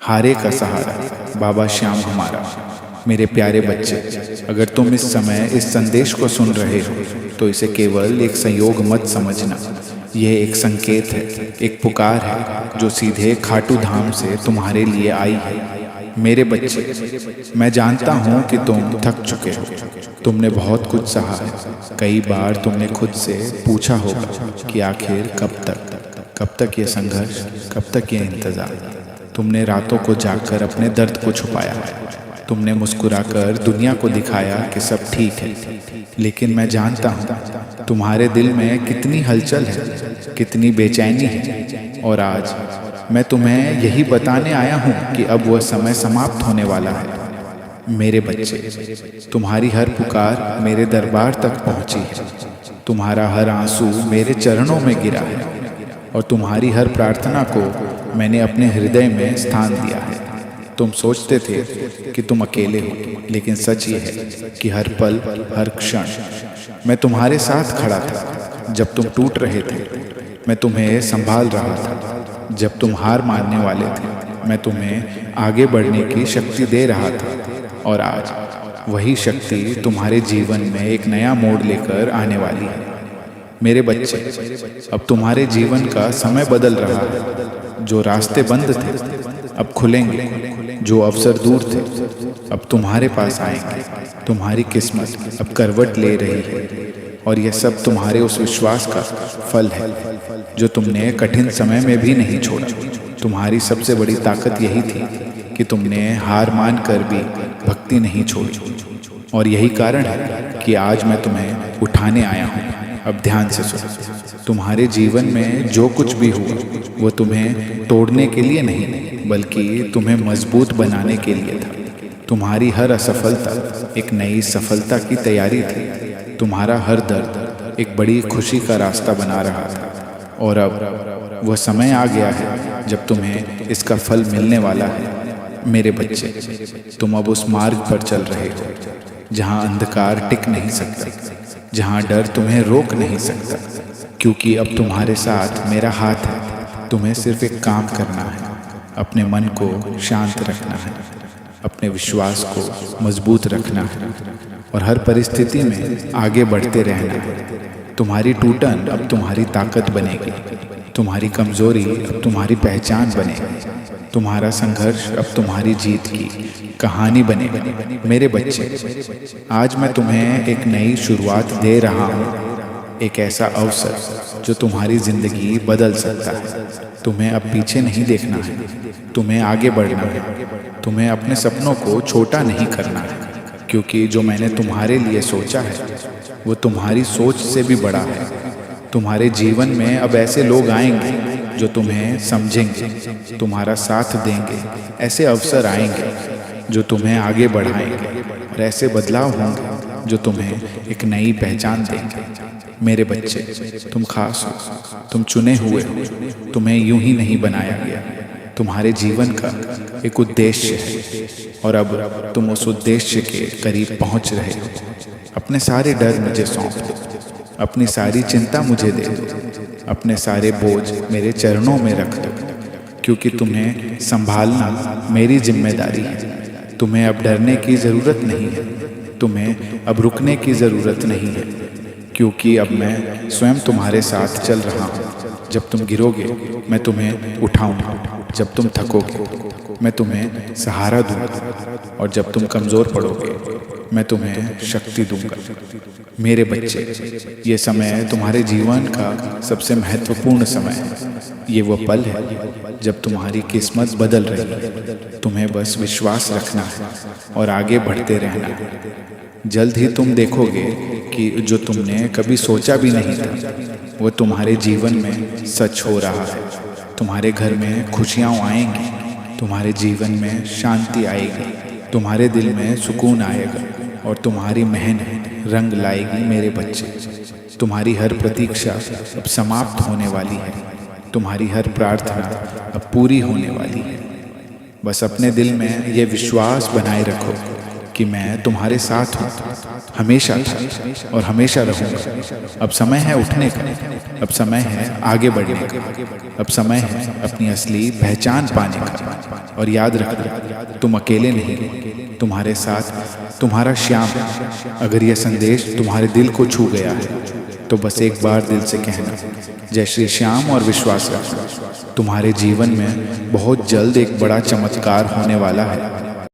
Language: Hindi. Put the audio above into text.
हारे का सहारा, बाबा श्याम हमारा। मेरे प्यारे बच्चे, अगर तुम इस समय इस संदेश को सुन रहे हो तो इसे केवल एक संयोग मत समझना। यह एक संकेत है, एक पुकार है जो सीधे खाटू धाम से तुम्हारे लिए आई है। मेरे बच्चे, मैं जानता हूँ कि तुम थक चुके हो, तुमने बहुत कुछ सहा है। कई बार तुमने खुद से पूछा होगा कि आखिर कब तक ये संघर्ष, कब तक ये इंतज़ार। तुमने रातों को जागकर अपने दर्द को छुपाया है। तुमने मुस्कुराकर दुनिया को दिखाया कि सब ठीक है। लेकिन मैं जानता हूँ तुम्हारे दिल में कितनी हलचल है, कितनी बेचैनी है। और आज मैं तुम्हें यही बताने आया हूँ कि अब वह समय समाप्त होने वाला है। मेरे बच्चे, तुम्हारी हर पुकार मेरे दरबार तक पहुँची है। तुम्हारा हर आंसू मेरे चरणों में गिरा है और तुम्हारी हर प्रार्थना को मैंने अपने हृदय में स्थान दिया है। तुम सोचते थे कि तुम अकेले हो, लेकिन सच ये है कि हर पल, हर क्षण मैं तुम्हारे साथ खड़ा था। जब तुम टूट रहे थे, मैं तुम्हें संभाल रहा था। जब तुम हार मानने वाले थे, मैं तुम्हें आगे बढ़ने की शक्ति दे रहा था। और आज वही शक्ति तुम्हारे जीवन में एक नया मोड़ लेकर आने वाली है। मेरे बच्चे, अब तुम्हारे जीवन का समय बदल रहा है। जो रास्ते बंद थे अब खुलेंगे, जो अवसर दूर थे अब तुम्हारे पास आएंगे। तुम्हारी किस्मत अब करवट ले रही है और यह सब तुम्हारे उस विश्वास का फल है जो तुमने कठिन समय में भी नहीं छोड़ा। तुम्हारी सबसे बड़ी ताकत यही थी कि तुमने हार मान कर भी भक्ति नहीं छोड़ी। और यही कारण है कि आज मैं तुम्हें उठाने आया हूँ। अब ध्यान से सुनो। तुम्हारे जीवन में जो कुछ भी हुआ वो तुम्हें तोड़ने के लिए नहीं, बल्कि तुम्हें मजबूत बनाने के लिए था। तुम्हारी हर असफलता एक नई सफलता की तैयारी थी। तुम्हारा हर दर्द एक बड़ी खुशी का रास्ता बना रहा था। और अब वह समय आ गया है जब तुम्हें इसका फल मिलने वाला है। मेरे बच्चे, तुम अब उस मार्ग पर चल रहे हो जहाँ अंधकार टिक नहीं सकता, जहाँ डर तुम्हें रोक नहीं सकता, क्योंकि अब तुम्हारे साथ मेरा हाथ है। तुम्हें सिर्फ एक काम करना है, अपने मन को शांत रखना है, अपने विश्वास को मजबूत रखना है और हर परिस्थिति में आगे बढ़ते रहना है। तुम्हारी टूटन अब तुम्हारी ताकत बनेगी, तुम्हारी कमजोरी अब तुम्हारी पहचान बनेगी, तुम्हारा संघर्ष अब तुम्हारी जीत की कहानी बनेगी। मेरे बच्चे, आज मैं तुम्हें एक नई शुरुआत दे रहा हूँ, एक ऐसा अवसर जो तुम्हारी जिंदगी बदल सकता है। तुम्हें अब पीछे नहीं देखना है, तुम्हें आगे बढ़ना है। तुम्हें अपने सपनों को छोटा नहीं करना है, क्योंकि जो मैंने तुम्हारे लिए सोचा है वो तुम्हारी सोच से भी बड़ा है। तुम्हारे जीवन में अब ऐसे लोग आएंगे जो तुम्हें समझेंगे, तुम्हारा साथ देंगे। ऐसे अवसर आएंगे जो तुम्हें आगे बढ़ाएंगे और ऐसे बदलाव होंगे जो तुम्हें एक नई पहचान देंगे। मेरे बच्चे, तुम खास हो, तुम चुने हुए हो, तुम्हें यूं ही नहीं बनाया गया। तुम्हारे जीवन का एक उद्देश्य है और अब तुम उस उद्देश्य के करीब पहुंच रहे हो। अपने सारे डर मुझे सौंप दो, अपनी सारी चिंता मुझे दे दो, अपने सारे बोझ मेरे चरणों में रख दो, क्योंकि तुम्हें संभालना मेरी जिम्मेदारी है। तुम्हें अब डरने की ज़रूरत नहीं है, तुम्हें अब रुकने की ज़रूरत नहीं है, क्योंकि अब मैं स्वयं तुम्हारे साथ चल रहा हूँ। जब तुम गिरोगे मैं तुम्हें उठाऊंगा, जब तुम थकोगे मैं तुम्हें सहारा दूंगा और जब तुम कमज़ोर पड़ोगे मैं तुम्हें शक्ति दूंगा। मेरे बच्चे, ये समय तुम्हारे जीवन का सबसे महत्वपूर्ण समय है। ये वो पल है जब तुम्हारी किस्मत बदल रही है। तुम्हें बस विश्वास रखना है और आगे बढ़ते रहना है। जल्द ही तुम देखोगे कि जो तुमने कभी सोचा भी नहीं था वो तुम्हारे जीवन में सच हो रहा है। तुम्हारे घर में खुशियाँ आएंगी, तुम्हारे जीवन में शांति आएगी, तुम्हारे दिल में सुकून आएगा और तुम्हारी मेहनत रंग लाएगी। मेरे बच्चे, तुम्हारी हर प्रतीक्षा अब समाप्त होने वाली है, तुम्हारी हर प्रार्थना अब पूरी होने वाली है। बस अपने दिल में ये विश्वास बनाए रखो कि मैं तुम्हारे साथ हूँ, हमेशा था और हमेशा रहूँगा। अब समय है उठने का, अब समय है आगे बढ़ने का, अब समय है अपनी असली पहचान पाने का। और याद रखना, तुम अकेले नहीं, तुम्हारे साथ तुम्हारा श्याम है। अगर यह संदेश तुम्हारे दिल को छू गया है तो बस एक बार दिल से कहना जय श्री श्याम और विश्वास रखना। तुम्हारे जीवन में बहुत जल्द एक बड़ा चमत्कार होने वाला है।